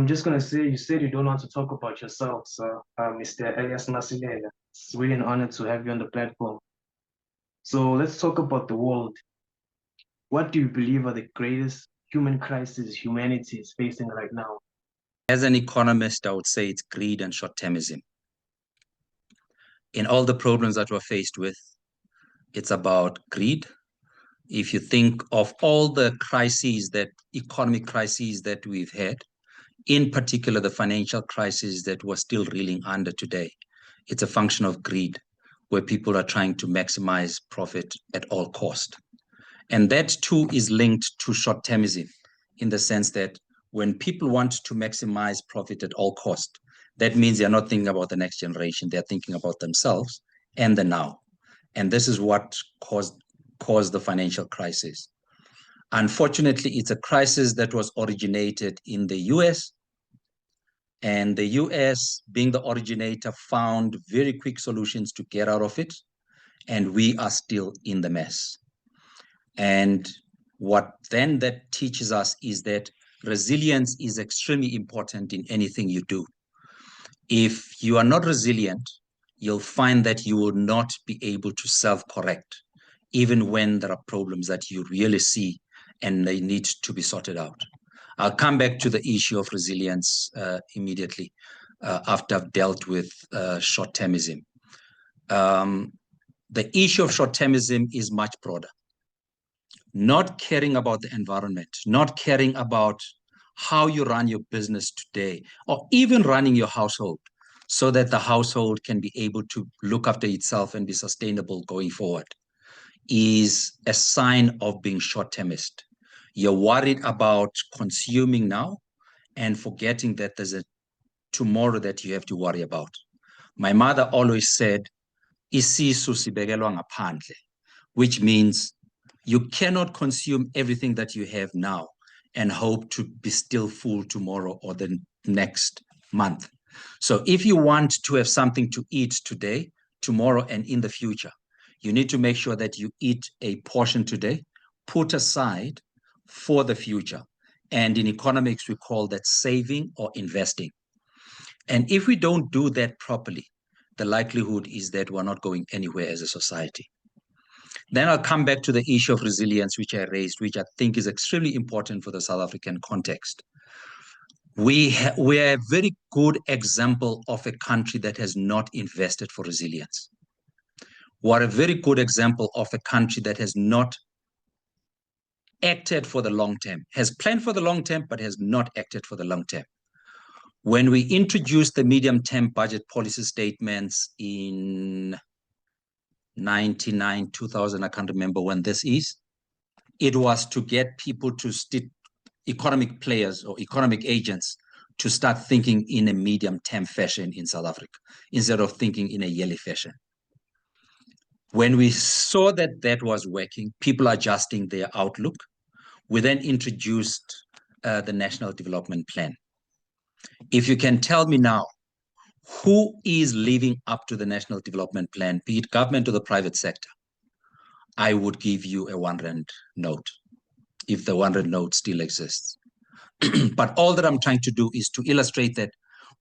I'm just gonna say, you said you don't want to talk about yourself, so Mr. Elias Masilela, it's really an honor to have you on the platform. So let's talk about the world. What do you believe are the greatest human crises humanity is facing right now? As an economist, I would say it's greed and short-termism. In all the problems that we're faced with, it's about greed. If you think of all the economic crises that we've had, in particular the financial crisis that we're still reeling under today, it's a function of greed, where people are trying to maximize profit at all cost. And that too is linked to short-termism, in the sense that when people want to maximize profit at all cost, that means they're not thinking about the next generation, they're thinking about themselves and the now. And this is what caused the financial crisis. Unfortunately, it's a crisis that was originated in the US, and the US, being the originator, found very quick solutions to get out of it, and we are still in the mess. And what then that teaches us is that resilience is extremely important in anything you do. If you are not resilient, you'll find that you will not be able to self-correct, even when there are problems that you really see and they need to be sorted out. I'll come back to the issue of resilience immediately after I've dealt with short-termism. The issue of short-termism is much broader. Not caring about the environment, not caring about how you run your business today, or even running your household so that the household can be able to look after itself and be sustainable going forward, is a sign of being short-termist. You're worried about consuming now and forgetting that there's a tomorrow that you have to worry about. My mother always said, isisu sibekelwa ngaphandle, which means you cannot consume everything that you have now and hope to be still full tomorrow or the next month. So if you want to have something to eat today, tomorrow, and in the future, you need to make sure that you eat a portion today, put aside for the future. And in economics, we call that saving or investing. And if we don't do that properly, the likelihood is that we're not going anywhere as a society. Then I'll come back to the issue of resilience, which I raised, which I think is extremely important for the South African context. We are a very good example of a country that has not invested for resilience. We're a very good example of a country that has not acted for the long term, has planned for the long term, but has not acted for the long term. When we introduced the medium-term budget policy statements in 99, 2000, I can't remember when this is, it was to get people to economic players or economic agents to start thinking in a medium-term fashion in South Africa, instead of thinking in a yearly fashion. When we saw that that was working, people adjusting their outlook, we then introduced the National Development Plan. If you can tell me now, who is living up to the National Development Plan, be it government or the private sector, I would give you a 1 rand note, if the 1 rand note still exists. But all that I'm trying to do is to illustrate that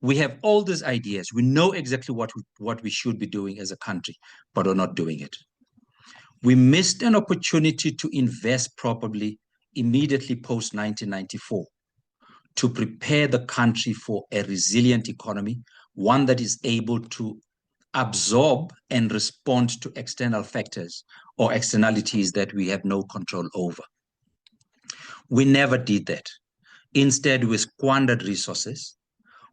we have all these ideas. We know exactly what we should be doing as a country, but we're not doing it. We missed an opportunity to invest properly immediately post-1994 to prepare the country for a resilient economy, one that is able to absorb and respond to external factors or externalities that we have no control over. We never did that. Instead, we squandered resources.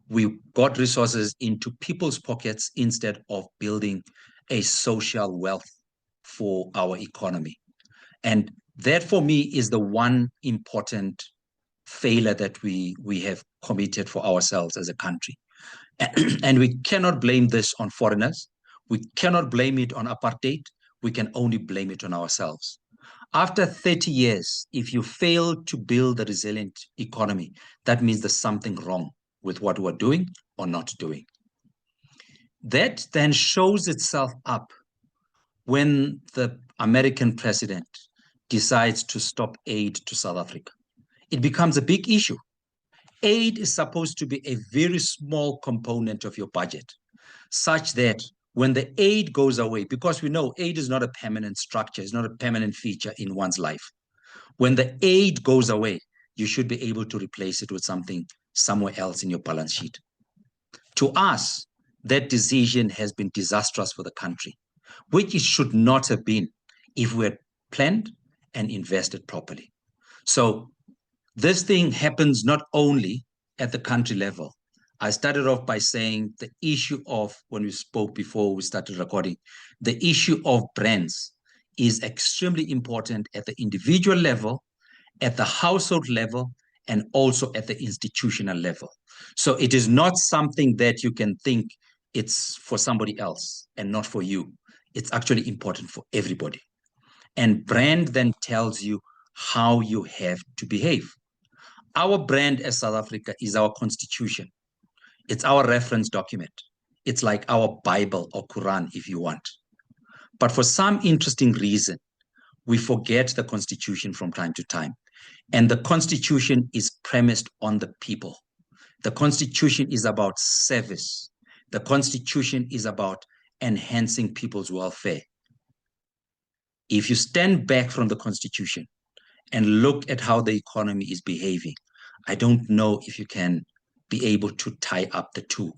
We got resources into people's pockets instead of building a social wealth for our economy. And that, for me, is the one important failure that we have committed for ourselves as a country. And we cannot blame this on foreigners. We cannot blame it on apartheid. We can only blame it on ourselves. After 30 years, if you fail to build a resilient economy, that means there's something wrong with what we're doing or not doing. That then shows itself up when the American president decides to stop aid to South Africa. It becomes a big issue. Aid is supposed to be a very small component of your budget, such that when the aid goes away, because we know aid is not a permanent structure, it's not a permanent feature in one's life. When the aid goes away, you should be able to replace it with something somewhere else in your balance sheet. To us, that decision has been disastrous for the country, which it should not have been if we had planned and invested properly. So this thing happens not only at the country level. I started off by saying the issue of, when we spoke before we started recording, the issue of brands is extremely important at the individual level, at the household level, and also at the institutional level. So it is not something that you can think it's for somebody else and not for you. It's actually important for everybody. And brand then tells you how you have to behave. Our brand as South Africa is our constitution. It's our reference document. It's like our Bible or Quran, if you want. But for some interesting reason, we forget the constitution from time to time. And the constitution is premised on the people. The constitution is about service. The constitution is about enhancing people's welfare. If you stand back from the constitution and look at how the economy is behaving, I don't know if you can be able to tie up the two.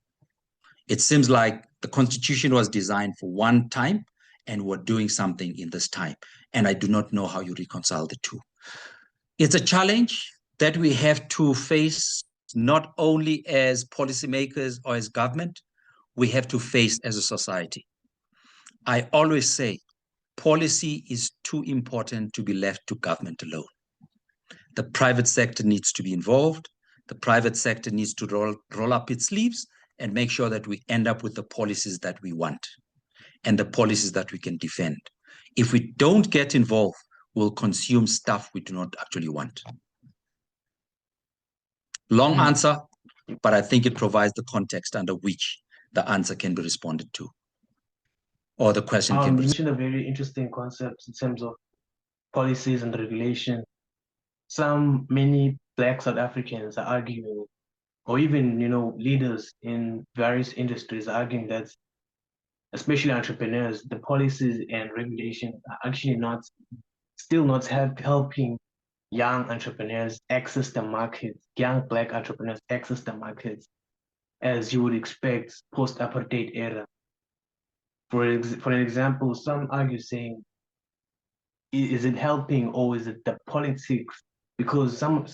It seems like the constitution was designed for one time and we're doing something in this time. And I do not know how you reconcile the two. It's a challenge that we have to face not only as policymakers or as government, we have to face as a society. I always say policy is too important to be left to government alone. The private sector needs to be involved. The private sector needs to roll up its sleeves and make sure that we end up with the policies that we want and the policies that we can defend. If we don't get involved, we'll consume stuff we do not actually want. Long answer, but I think it provides the context under which the answer can be responded to, or the question can be. You mentioned a very interesting concept in terms of policies and regulation. Many Black South Africans are arguing, or even leaders in various industries are arguing that, especially entrepreneurs, the policies and regulations are actually still not helping young entrepreneurs access the markets, young Black entrepreneurs access the markets, as you would expect post-apartheid era. For an example, some argue saying, is it helping or is it the politics? Because some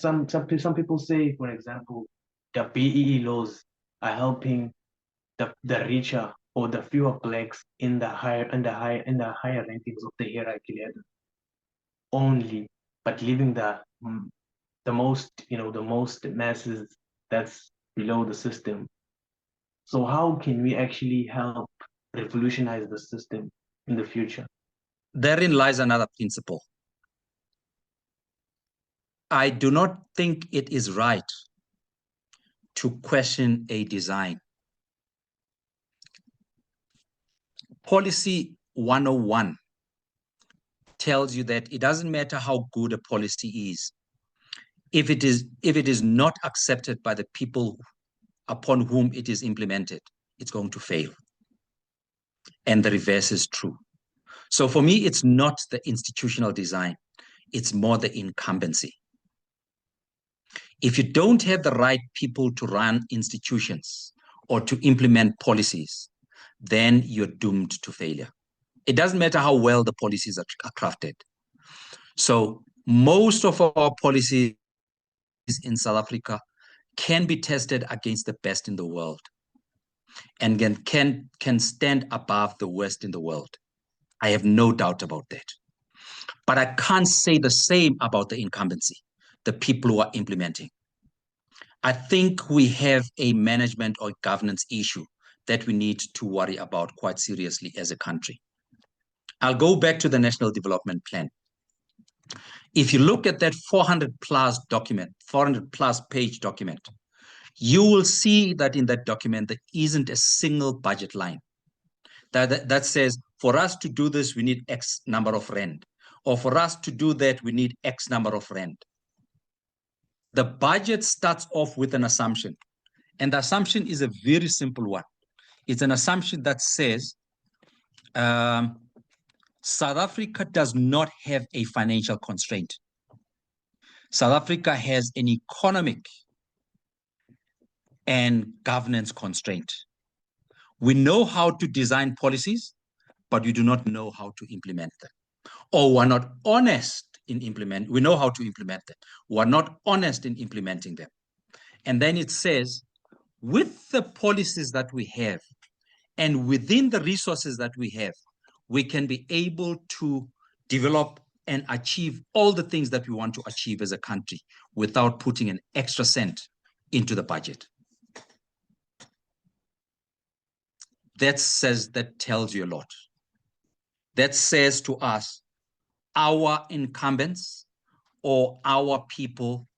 people say, for example, the BEE laws are helping the richer or the fewer Blacks in the higher rankings of the hierarchy ladder only, but leaving the most masses that's below the system. So how can we actually help revolutionize the system in the future? Therein lies another principle. I do not think it is right to question a design. Policy 101 tells you that it doesn't matter how good a policy is. If it is not accepted by the people upon whom it is implemented, it's going to fail. And the reverse is true. So for me, it's not the institutional design, it's more the incumbency. If you don't have the right people to run institutions or to implement policies, then you're doomed to failure. It doesn't matter how well the policies are crafted. So most of our policies in South Africa can be tested against the best in the world and can stand above the worst in the world. I have no doubt about that. But I can't say the same about the incumbency, the people who are implementing. I think we have a management or governance issue that we need to worry about quite seriously as a country. I'll go back to the National Development Plan. If you look at that 400 plus page document, you will see that in that document, there isn't a single budget line that says, for us to do this, we need X number of rand, or for us to do that, we need X number of rand. The budget starts off with an assumption, and the assumption is a very simple one. It's an assumption that says South Africa does not have a financial constraint. South Africa has an economic and governance constraint. We know how to design policies, but we do not know how to implement them. Or we're not honest in implementing. We know how to implement them. We're not honest in implementing them. And then it says, with the policies that we have and within the resources that we have, we can be able to develop and achieve all the things that we want to achieve as a country without putting an extra cent into the budget. That tells you a lot. That says to us, our incumbents or our people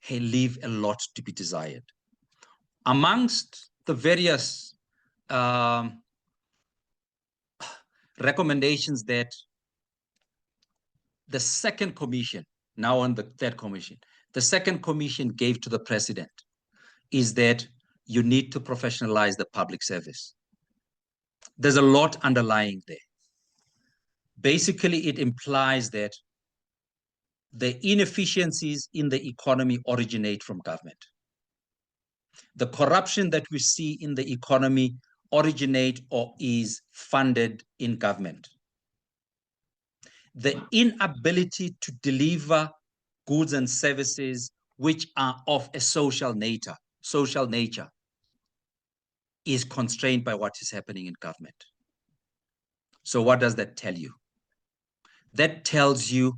leave a lot to be desired. Amongst the various recommendations that the second commission, now on the third commission, the second commission gave to the president is that you need to professionalize the public service. There's a lot underlying there. Basically, it implies that the inefficiencies in the economy originate from government. The corruption that we see in the economy originate or is funded in government. The inability to deliver goods and services which are of a social nature is constrained by what is happening in government. So what does that tell you? That tells you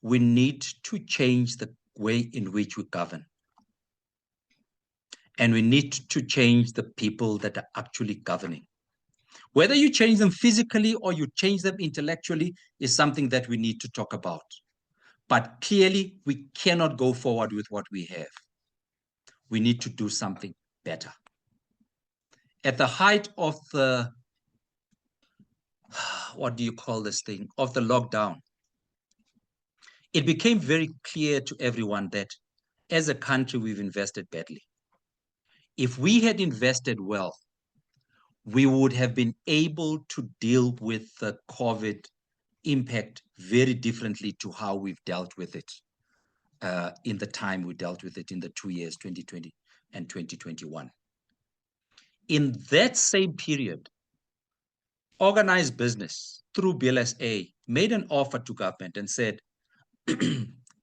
we need to change the way in which we govern. And we need to change the people that are actually governing. Whether you change them physically or you change them intellectually is something that we need to talk about. But clearly, we cannot go forward with what we have. We need to do something better. At the height of the, what do you call this thing, of the lockdown, it became very clear to everyone that as a country, we've invested badly. If we had invested well, we would have been able to deal with the COVID impact very differently to how we've dealt with it in the time we dealt with it in the 2 years, 2020 and 2021. In that same period, organized business through BLSA made an offer to government and said,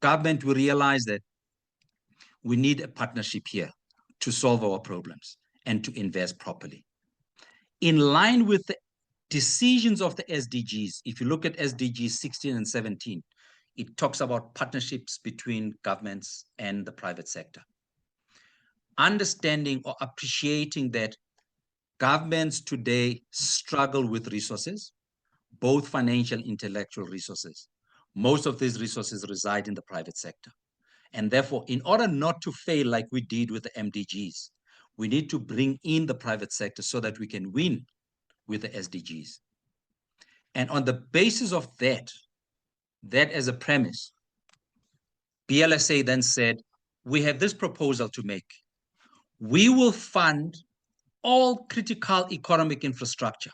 government, we realize that we need a partnership here to solve our problems and to invest properly. In line with the decisions of the SDGs, if you look at SDGs 16 and 17, it talks about partnerships between governments and the private sector. Understanding or appreciating that governments today struggle with resources, both financial and intellectual resources. Most of these resources reside in the private sector. And therefore, in order not to fail like we did with the MDGs, we need to bring in the private sector so that we can win with the SDGs. And on the basis of that as a premise, BLSA then said, we have this proposal to make. We will fund all critical economic infrastructure.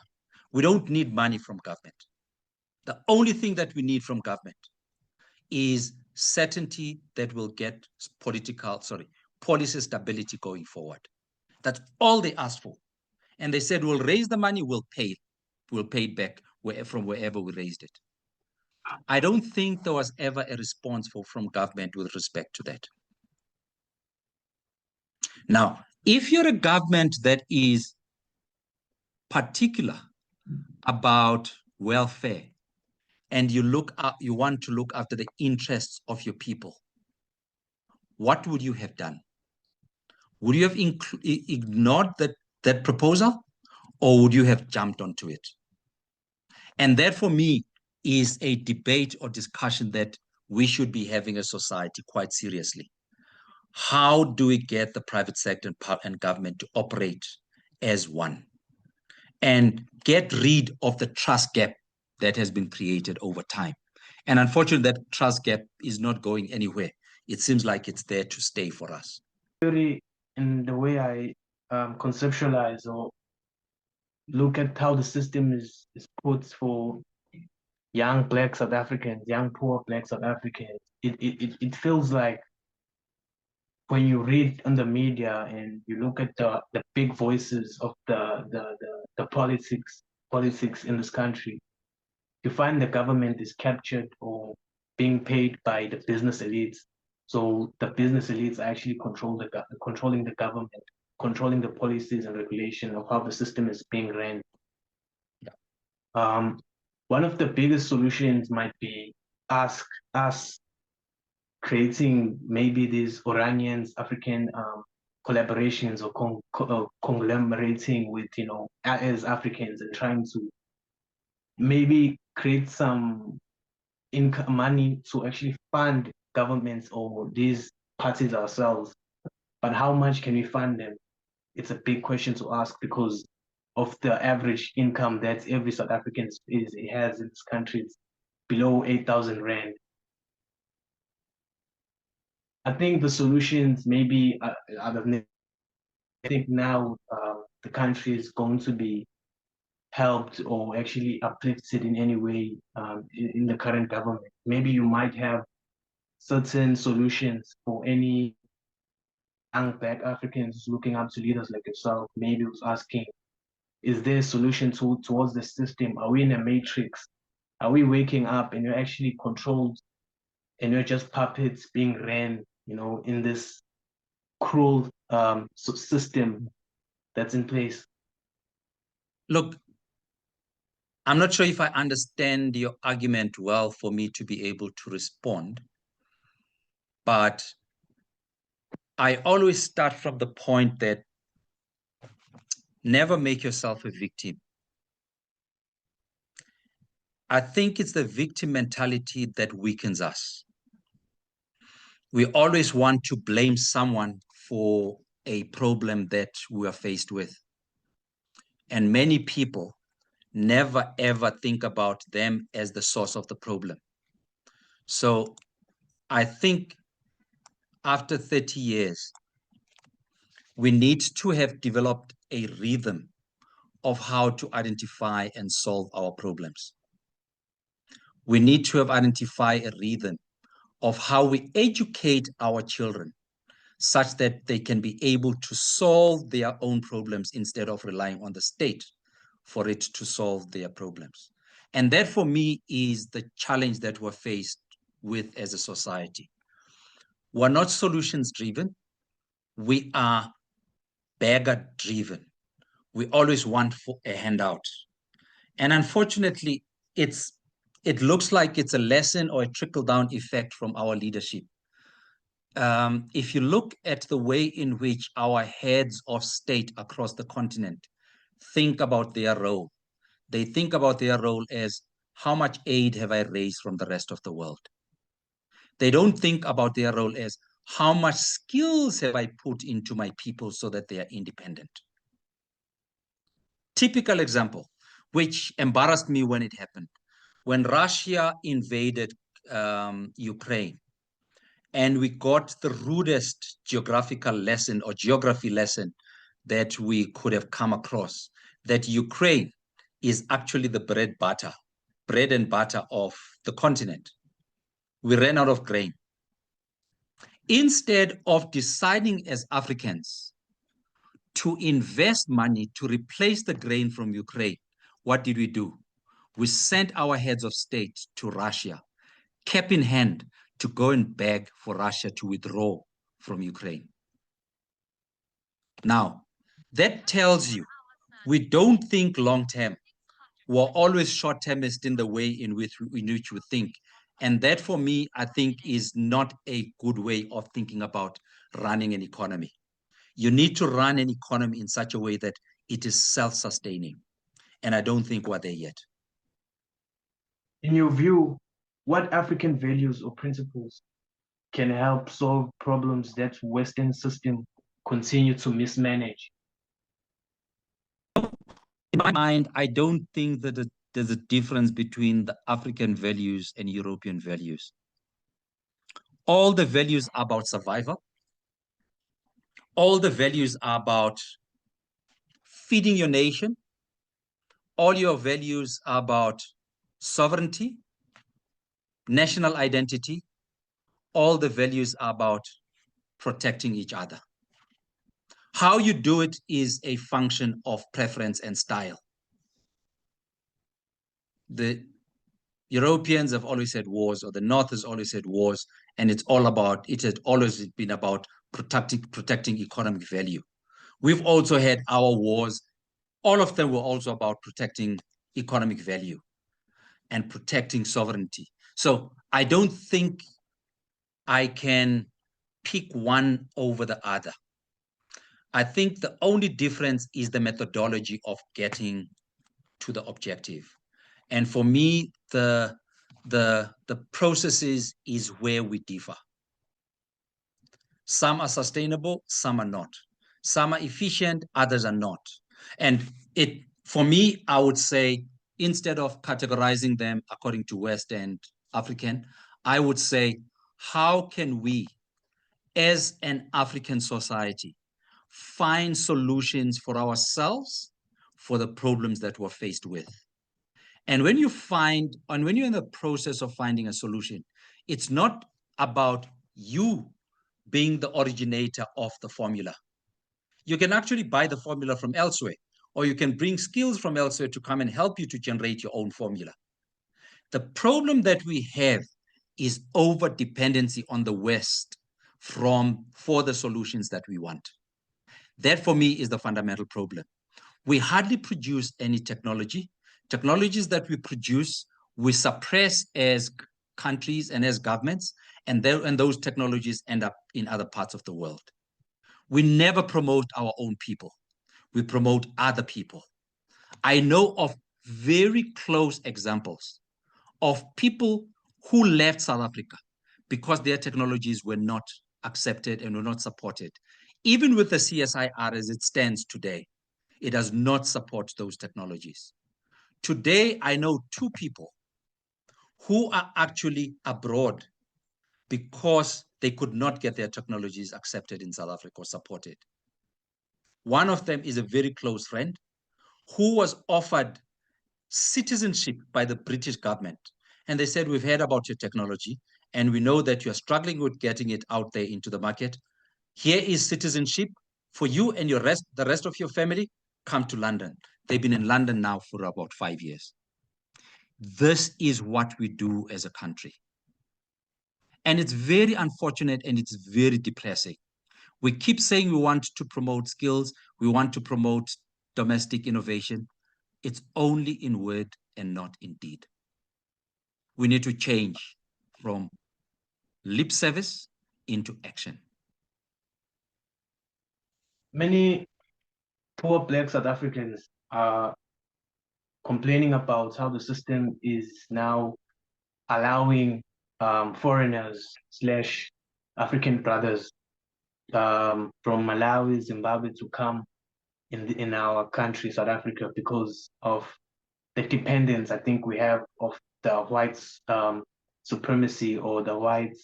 We don't need money from government. The only thing that we need from government is certainty that will get policy stability going forward. That's all they asked for. And they said, we'll raise the money, we'll pay it back from wherever we raised it. I don't think there was ever a response from government with respect to that. Now, if you're a government that is particular about welfare and you want to look after the interests of your people, what would you have done? Would you have ignored that proposal, or would you have jumped onto it? And that, for me, is a debate or discussion that we should be having as society quite seriously. How do we get the private sector and government to operate as one and get rid of the trust gap that has been created over time? And unfortunately, that trust gap is not going anywhere. it seems like it's there to stay for us. Very, in the way I conceptualize or look at how the system is put for young Black South Africans, young poor Black South Africans, it feels like when you read on the media and you look at the big voices of the politics in this country, you find the government is captured or being paid by the business elites. So the business elites actually controlling the government, controlling the policies and regulation of how the system is being ran. Yeah. One of the biggest solutions might be us creating maybe these Iranians, African collaborations or conglomerating with, as Africans and trying to maybe create some income money to actually fund governments or these parties ourselves. But how much can we fund them? It's a big question to ask because of the average income that every South African has in this country. It's below 8,000 Rand. I think the solutions maybe I think now the country is going to be helped or actually uplifted in any way in the current government. Maybe you might have certain solutions for any young Black Africans looking up to leaders like yourself. Maybe was asking, is there a solution towards the system? Are we in a matrix? Are we waking up and you're actually controlled and you're just puppets being ran, in this cruel system that's in place? Look, I'm not sure if I understand your argument well for me to be able to respond, but I always start from the point that never make yourself a victim. I think it's the victim mentality that weakens us. We always want to blame someone for a problem that we are faced with. And many people never ever think about them as the source of the problem. So I think after 30 years, we need to have developed a rhythm of how to identify and solve our problems. We need to have identified a rhythm of how we educate our children such that they can be able to solve their own problems instead of relying on the state for it to solve their problems. And that for me is the challenge that we're faced with as a society. We're not solutions driven. We are beggar driven. We always want for a handout. And unfortunately, it looks like it's a lesson or a trickle-down effect from our leadership. If you look at the way in which our heads of state across the continent think about their role, they think about their role as how much aid have I raised from the rest of the world? They don't think about their role as how much skills have I put into my people so that they are independent? Typical example, which embarrassed me when it happened. When Russia invaded Ukraine, and we got the rudest geographical lesson or geography lesson that we could have come across, that Ukraine is actually the bread and butter of the continent. We ran out of grain. Instead of deciding as Africans to invest money to replace the grain from Ukraine, what did we do? We sent our heads of state to Russia, cap in hand, to go and beg for Russia to withdraw from Ukraine. Now, that tells you we don't think long-term. We're always short-termist in the way in which we think. And that, for me, I think is not a good way of thinking about running an economy. You need to run an economy in such a way that it is self-sustaining. And I don't think we're there yet. In your view, what African values or principles can help solve problems that Western system continue to mismanage? In my mind, I don't think that there's a difference between the African values and European values. All the values are about survival. All the values are about feeding your nation. All your values are about sovereignty, national identity. All the values are about protecting each other. How you do it is a function of preference and style. The Europeans have always had wars, or the North has always had wars, and it had always been about protecting economic value. We've also had our wars. All of them were also about protecting economic value and protecting sovereignty. So I don't think I can pick one over the other. I think the only difference is the methodology of getting to the objective. And for me, the processes is where we differ. Some are sustainable, some are not. Some are efficient, others are not. And for me, I would say, instead of categorizing them according to West and African, I would say, how can we, as an African society, find solutions for ourselves for the problems that we're faced with? And when you're in the process of finding a solution, it's not about you being the originator of the formula. You can actually buy the formula from elsewhere, or you can bring skills from elsewhere to come and help you to generate your own formula. The problem that we have is over dependency on the West for the solutions that we want. That, for me, is the fundamental problem. We hardly produce any technology. Technologies that we produce, we suppress as countries and as governments, and those technologies end up in other parts of the world. We never promote our own people. We promote other people. I know of very close examples of people who left South Africa because their technologies were not accepted and were not supported. Even with the CSIR as it stands today, it does not support those technologies. Today, I know two people who are actually abroad because they could not get their technologies accepted in South Africa or supported. One of them is a very close friend who was offered citizenship by the British government. And they said, we've heard about your technology, and we know that you're struggling with getting it out there into the market. Here is citizenship for you and the rest of your family. Come to London. They've been in London now for about 5 years. This is what we do as a country. And it's very unfortunate and it's very depressing. We keep saying we want to promote skills, we want to promote domestic innovation. It's only in word and not in deed. We need to change from lip service into action. Many poor Black South Africans are complaining about how the system is now allowing foreigners / African brothers from Malawi, Zimbabwe to come in our country, South Africa, because of the dependence I think we have of the whites supremacy, or the white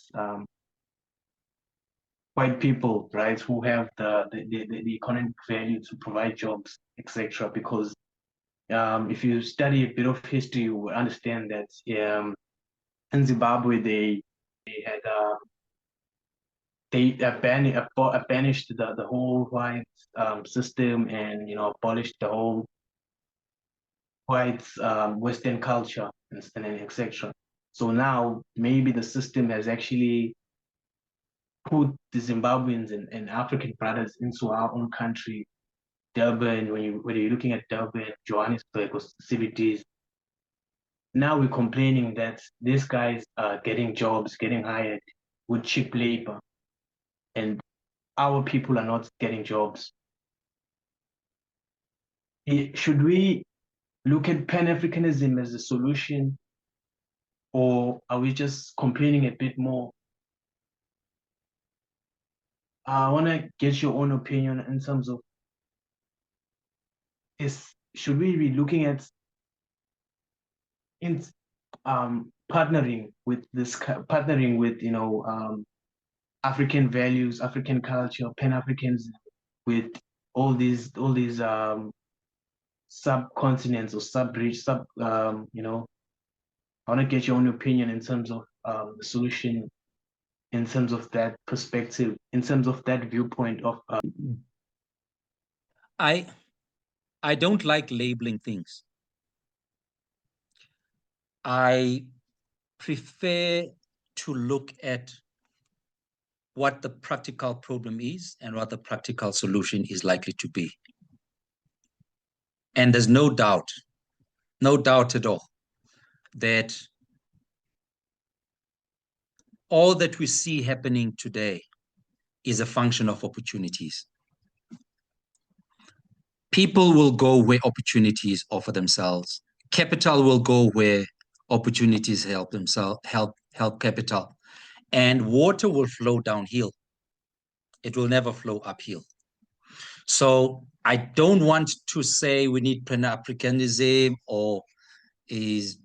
people, right, who have the economic value to provide jobs, etc. Because if you study a bit of history, you will understand that in Zimbabwe they had banished the whole white system, and abolished the whole white Western culture and etc. So now maybe the system has actually put the Zimbabweans and African brothers into our own country, Durban. Whether you're looking at Durban, Johannesburg, or cities, now we're complaining that these guys are getting jobs, getting hired with cheap labor, and our people are not getting jobs. Should we look at Pan-Africanism as a solution, or are we just complaining a bit more? I want to get your own opinion in terms of, should we be looking at partnering with African values, African culture, Pan-Africanism, with all these subcontinents or you know, I want to get your own opinion in terms of the solution, in terms of that perspective, in terms of that viewpoint of I don't like labeling things. I prefer to look at what the practical problem is and what the practical solution is likely to be. And there's no doubt at all, that all that we see happening today is a function of opportunities. People will go where opportunities offer themselves. Capital will go where opportunities help capital. And water will flow downhill. It will never flow uphill. So I don't want to say we need Pan-Africanism or is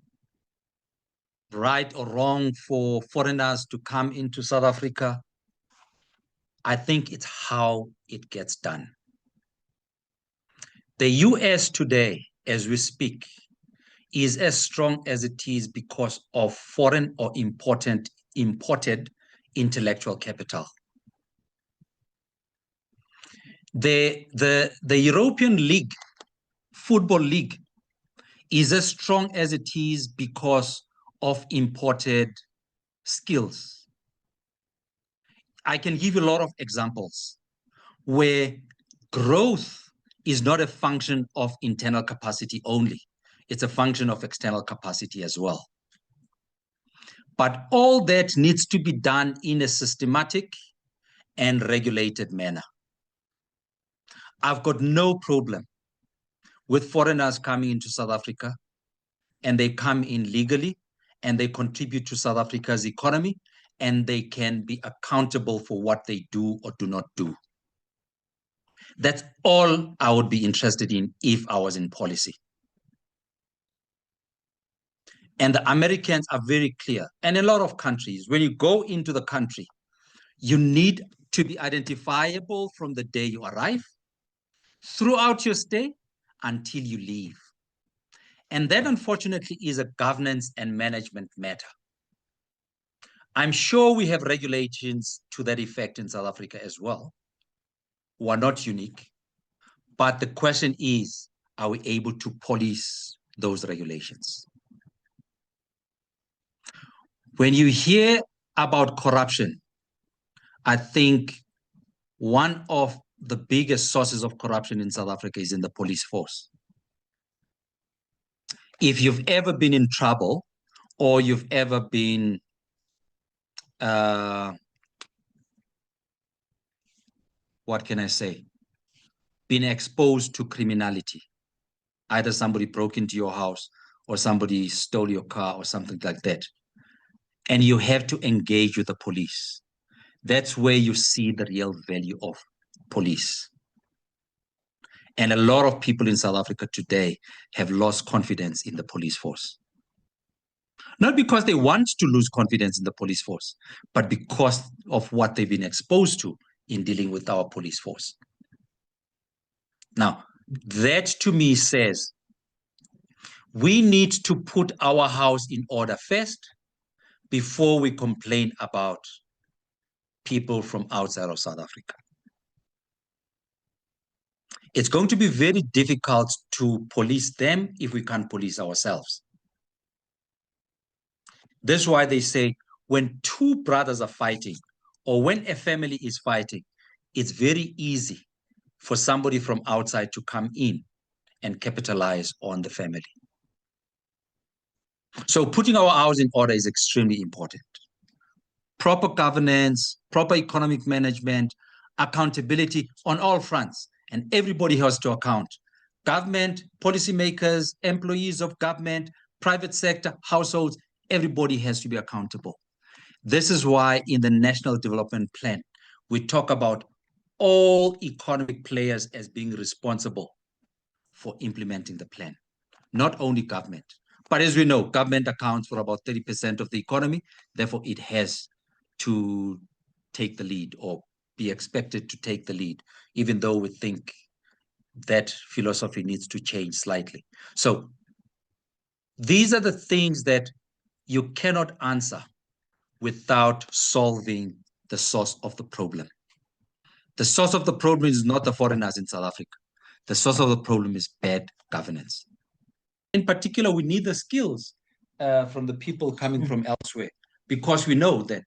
right or wrong for foreigners to come into South Africa. I think it's how it gets done. The US today, as we speak, is as strong as it is because of foreign or imported intellectual capital. The European League, Football League, is as strong as it is because of imported skills. I can give you a lot of examples where growth is not a function of internal capacity only. It's a function of external capacity as well. But all that needs to be done in a systematic and regulated manner. I've got no problem with foreigners coming into South Africa, and they come in legally and they contribute to South Africa's economy, and they can be accountable for what they do or do not do. That's all I would be interested in if I was in policy. And the Americans are very clear. And a lot of countries, when you go into the country, you need to be identifiable from the day you arrive, throughout your stay, until you leave. And that, unfortunately, is a governance and management matter. I'm sure we have regulations to that effect in South Africa as well, who are not unique. But the question is, are we able to police those regulations? When you hear about corruption, I think one of the biggest sources of corruption in South Africa is in the police force. If you've ever been in trouble, or you've ever been what can I say? Been exposed to criminality. Either somebody broke into your house or somebody stole your car or something like that. And you have to engage with the police. That's where you see the real value of police. And a lot of people in South Africa today have lost confidence in the police force. Not because they want to lose confidence in the police force, but because of what they've been exposed to in dealing with our police force. Now, that to me says we need to put our house in order first before we complain about people from outside of South Africa. It's going to be very difficult to police them if we can't police ourselves. That's why they say when two brothers are fighting, or when a family is fighting, it's very easy for somebody from outside to come in and capitalize on the family. So putting our house in order is extremely important. Proper governance, proper economic management, accountability on all fronts, and everybody has to account. Government, policymakers, employees of government, private sector, households, everybody has to be accountable. This is why in the National Development Plan, we talk about all economic players as being responsible for implementing the plan, not only government. But as we know, government accounts for about 30% of the economy. Therefore, it has to take the lead or be expected to take the lead, even though we think that philosophy needs to change slightly. So these are the things that you cannot answer without solving the source of the problem. The source of the problem is not the foreigners in South Africa. The source of the problem is bad governance. In particular, we need the skills from the people coming from elsewhere, because we know that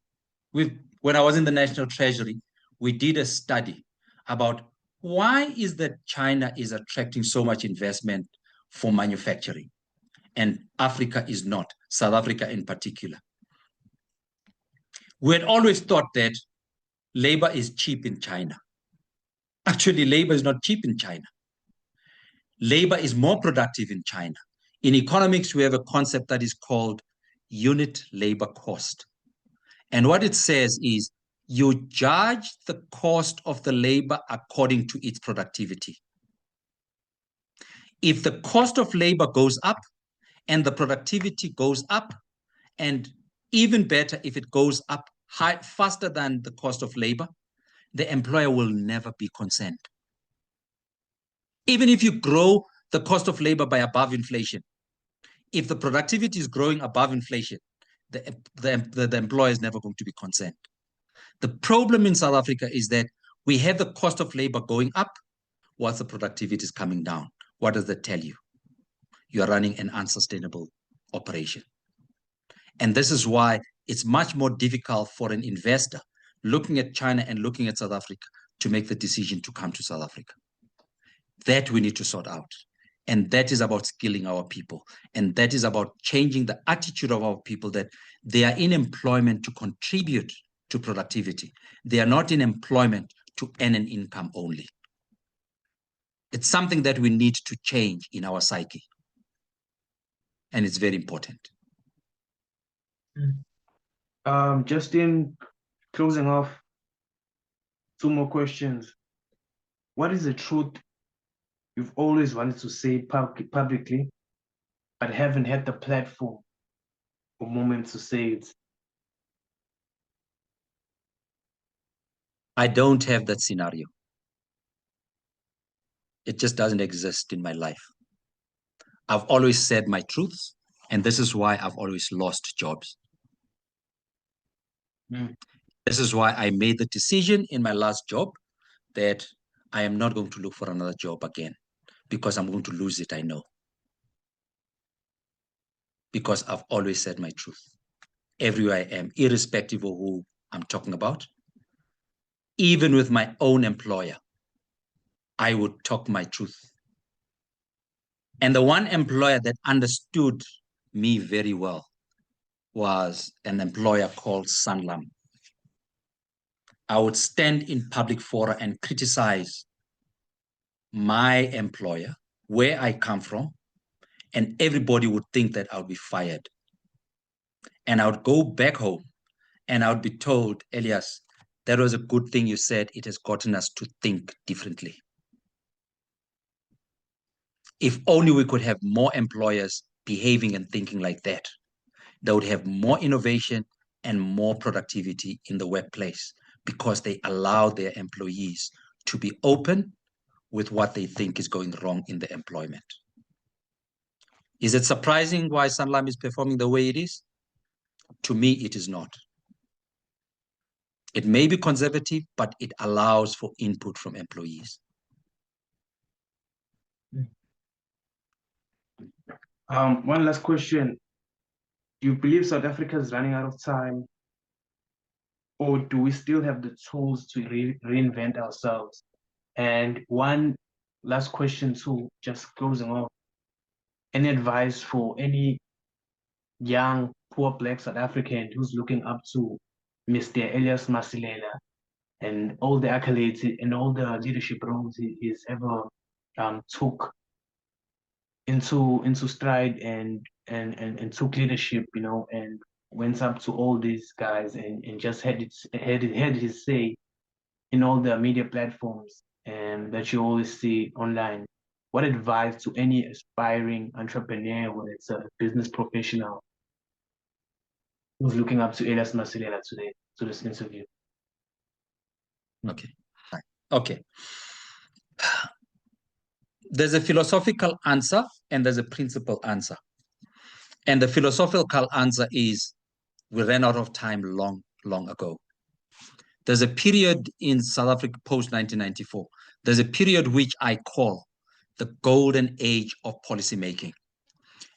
when I was in the National Treasury, we did a study about why is that China is attracting so much investment for manufacturing and Africa is not, South Africa in particular. We had always thought that labor is cheap in China. Actually, labor is not cheap in China. Labor is more productive in China. In economics, we have a concept that is called unit labor cost. And what it says is you judge the cost of the labor according to its productivity. If the cost of labor goes up and the productivity goes up, and even better, if it goes up faster than the cost of labor, the employer will never be concerned. Even if you grow the cost of labor by above inflation, if the productivity is growing above inflation, the employer is never going to be concerned. The problem in South Africa is that we have the cost of labor going up whilst the productivity is coming down. What does that tell you? You are running an unsustainable operation. And this is why it's much more difficult for an investor looking at China and looking at South Africa to make the decision to come to South Africa. That we need to sort out. And that is about skilling our people. And that is about changing the attitude of our people, that they are in employment to contribute to productivity. They are not in employment to earn an income only. It's something that we need to change in our psyche. And it's very important. Just in closing off, 2 more questions. What is the truth you've always wanted to say publicly, but haven't had the platform or moment to say it? I don't have that scenario. It just doesn't exist in my life. I've always said my truths, and this is why I've always lost jobs. This is why I made the decision in my last job that I am not going to look for another job again, because I'm going to lose it, I know. Because I've always said my truth everywhere I am, irrespective of who I'm talking about. Even with my own employer, I would talk my truth. And the one employer that understood me very well was an employer called Sanlam. I would stand in public fora and criticize my employer, where I come from, and everybody would think that I would be fired. And I would go back home and I would be told, Elias, that was a good thing you said. It has gotten us to think differently. If only we could have more employers behaving and thinking like that, they would have more innovation and more productivity in the workplace, because they allow their employees to be open with what they think is going wrong in the employment. Is it surprising why Sanlam is performing the way it is? To me, it is not. It may be conservative, but it allows for input from employees. One last question. Do you believe South Africa is running out of time, or do we still have the tools to reinvent ourselves? And one last question too, just closing off. Any advice for any young, poor Black South African who's looking up to Mr. Elias Masilela and all the accolades and all the leadership roles he's ever took into stride and took leadership, and went up to all these guys and just had his say in all the media platforms and that you always see online? What advice to any aspiring entrepreneur, whether it's a business professional, who's looking up to Elias Masilela today, to this interview? Okay. Okay. There's a philosophical answer and there's a principle answer. And the philosophical answer is we ran out of time long, long ago. There's a period in South Africa post-1994. There's a period which I call the golden age of policymaking.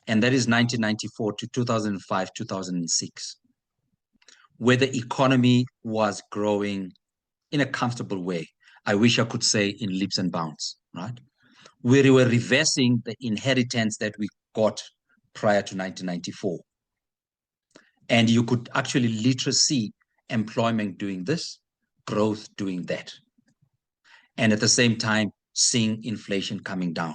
And that is 1994 to 2005, 2006, where the economy was growing in a comfortable way. I wish I could say in leaps and bounds, right? Where we were reversing the inheritance that we got prior to 1994. And you could actually literally see employment doing this, growth doing that. And at the same time, seeing inflation coming down.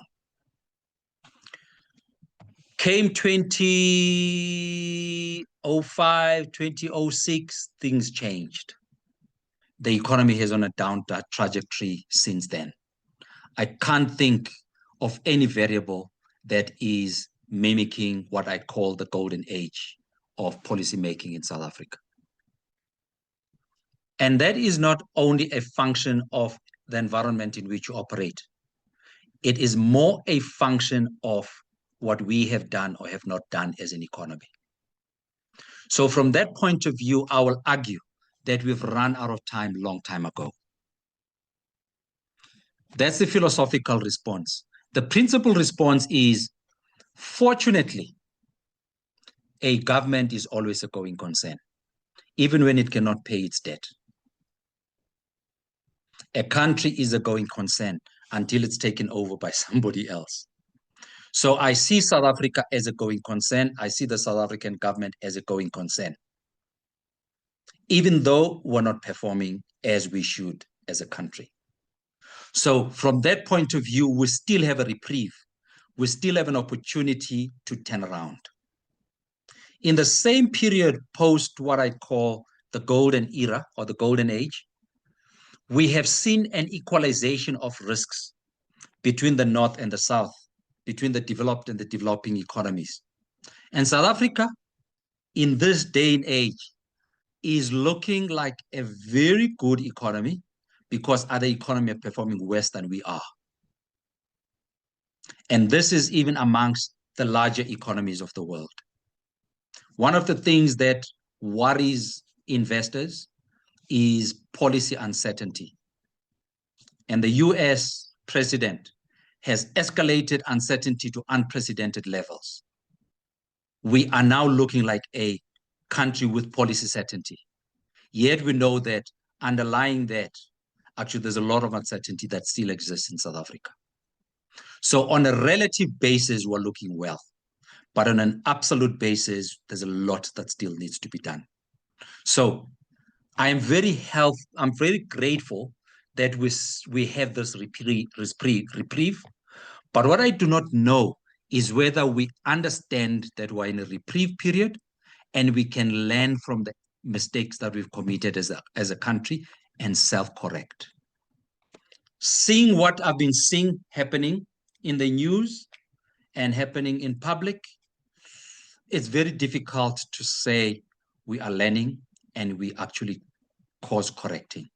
Came 2005, 2006, things changed. The economy has on a down trajectory since then. I can't think of any variable that is mimicking what I call the golden age of policymaking in South Africa. And that is not only a function of the environment in which you operate. It is more a function of what we have done or have not done as an economy. So from that point of view, I will argue that we've run out of time a long time ago. That's the philosophical response. The principal response is, fortunately, a government is always a going concern, even when it cannot pay its debt. A country is a going concern until it's taken over by somebody else. So I see South Africa as a going concern. I see the South African government as a going concern, even though we're not performing as we should as a country. So from that point of view, we still have a reprieve. We still have an opportunity to turn around. In the same period post what I call the golden era or the golden age, we have seen an equalization of risks between the North and the South, between the developed and the developing economies. And South Africa, in this day and age, is looking like a very good economy because other economies are performing worse than we are. And this is even amongst the larger economies of the world. One of the things that worries investors is policy uncertainty. And the US president has escalated uncertainty to unprecedented levels. We are now looking like a country with policy certainty. Yet we know that underlying that, actually there's a lot of uncertainty that still exists in South Africa. So on a relative basis, we're looking well. But on an absolute basis, there's a lot that still needs to be done. So I'm very grateful that we have this reprieve. But what I do not know is whether we understand that we're in a reprieve period and we can learn from the mistakes that we've committed as a country and self-correct. Seeing what I've been seeing happening in the news and happening in public, it's very difficult to say we are learning and we actually course correcting.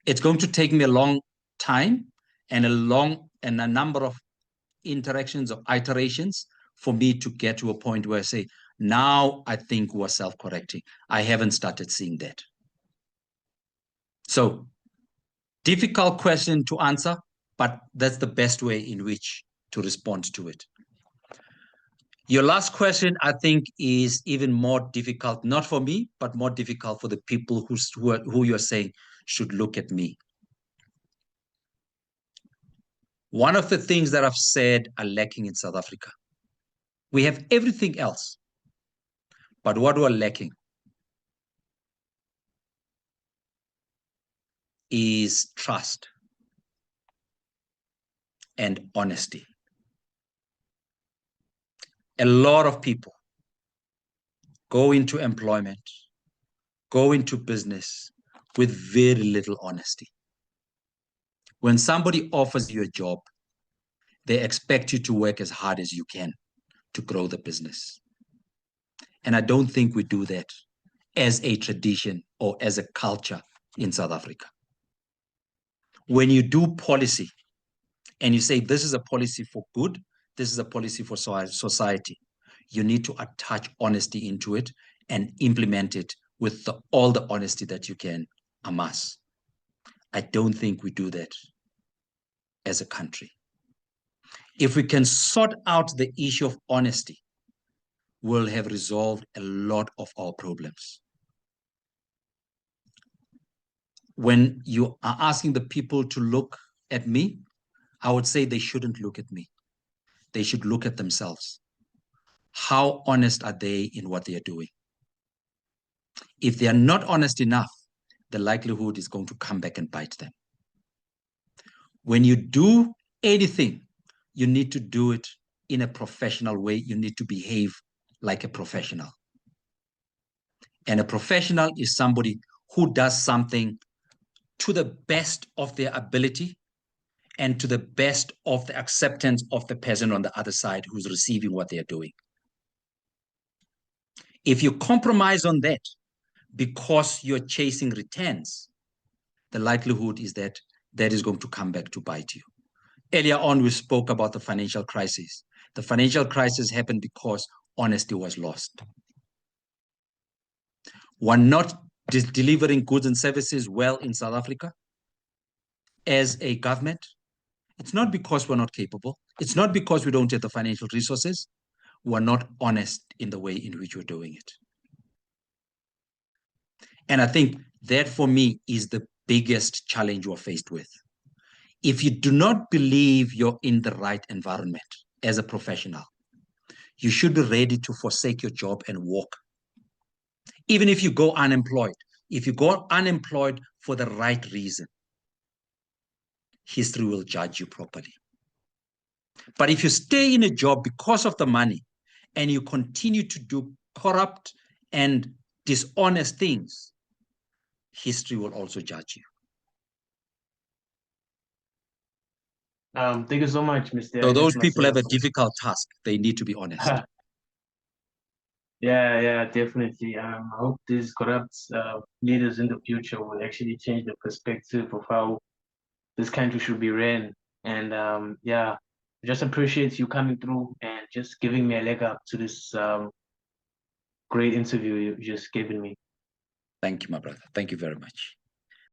It's going to take me a long time and a number of interactions or iterations for me to get to a point where I say, now I think we're self-correcting. I haven't started seeing that. So difficult question to answer, but that's the best way in which to respond to it. Your last question, I think, is even more difficult, not for me, but more difficult for the people who you're saying should look at me. One of the things that I've said are lacking in South Africa. We have everything else, but what we're lacking is trust and honesty. A lot of people go into employment, go into business with very little honesty. When somebody offers you a job, they expect you to work as hard as you can to grow the business. And I don't think we do that as a tradition or as a culture in South Africa. When you do policy and you say this is a policy for good, this is a policy for society, you need to attach honesty into it and implement it with all the honesty that you can amass. I don't think we do that as a country. If we can sort out the issue of honesty, we'll have resolved a lot of our problems. When you are asking the people to look at me, I would say they shouldn't look at me. They should look at themselves. How honest are they in what they are doing? If they are not honest enough, the likelihood is going to come back and bite them. When you do anything, you need to do it in a professional way. You need to behave like a professional. And a professional is somebody who does something to the best of their ability and to the best of the acceptance of the person on the other side who's receiving what they're doing. If you compromise on that because you're chasing returns, the likelihood is that that is going to come back to bite you. Earlier on, we spoke about the financial crisis. The financial crisis happened because honesty was lost. We're not delivering goods and services well in South Africa as a government. It's not because we're not capable. It's not because we don't have the financial resources. We're not honest in the way in which we're doing it. And I think that, for me, is the biggest challenge we're faced with. If you do not believe you're in the right environment as a professional, you should be ready to forsake your job and walk. Even if you go unemployed, if you go unemployed for the right reason, history will judge you properly. But if you stay in a job because of the money and you continue to do corrupt and dishonest things, history will also judge you. Thank you so much, Mr. So those Elias people have a Masilela. difficult task. They need to be honest. Yeah, definitely. I hope these corrupt leaders in the future will actually change the perspective of how this country should be ran. And yeah, just appreciate you coming through and just giving me a leg up to this great interview you just given me. Thank you, my brother. Thank you very much.